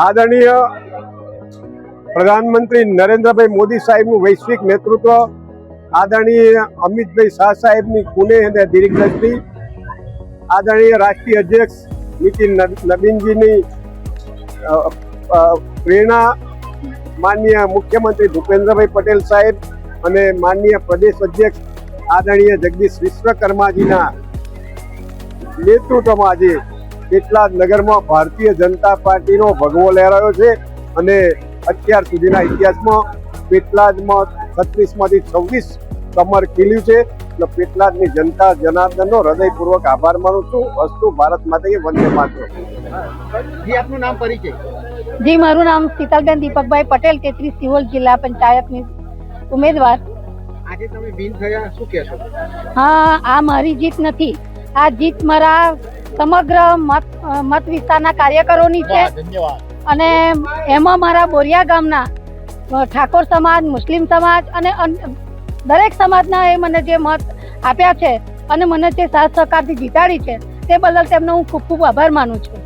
આદરણીય પ્રધાનમંત્રી નરેન્દ્રભાઈ મોદી સાહેબનું વૈશ્વિક નેતૃત્વ, આદરણીય અમિતભાઈ શાહ સાહેબની પુણે અને દીર્ઘ દ્રષ્ટિ, આદરણીય રાષ્ટ્રીય અધ્યક્ષ નીતિન નવીનજીની પ્રેરણા, માનનીય મુખ્યમંત્રી ભૂપેન્દ્રભાઈ પટેલ સાહેબ અને માનનીય પ્રદેશ અધ્યક્ષ આદરણીય જગદીશ વિશ્વકર્માજીના નેતૃત્વમાં આજે પેટલાદ નગરમાં ભારતીય જનતા પાર્ટીનો ભગવો લહેરાયો છે અને અત્યાર સુધીના ઇતિહાસમાં પેટલાદમાં 36માંથી 26 કમર ખીલ્યું છે. એટલે પેટલાદની જનતા જનાર્દનનો હૃદયપૂર્વક આભાર માનું છું. અસ્તુ ભારત માતા વંદે માતરમ. જી, આપનું નામ, પરિચય? જી, મારું નામ શીતલબેન દીપકભાઈ પટેલ, 33 સિહોર જિલ્લા પંચાયતની ઉમેદવાર. આજે તમે વિન થયા, શું કહેશો? હા, આ મારી જીત નથી, આ જીત મારા સમગ્ર મત વિસ્તારના કાર્યકરોની છે. અને એમાં મારા બોરિયા ગામના ઠાકોર સમાજ, મુસ્લિમ સમાજ અને દરેક સમાજના એ મને જે મત આપ્યા છે અને મને જે સાથ સહકારથી જીતાડી છે તે બદલ તેમનો હું ખૂબ ખૂબ આભાર માનું છું.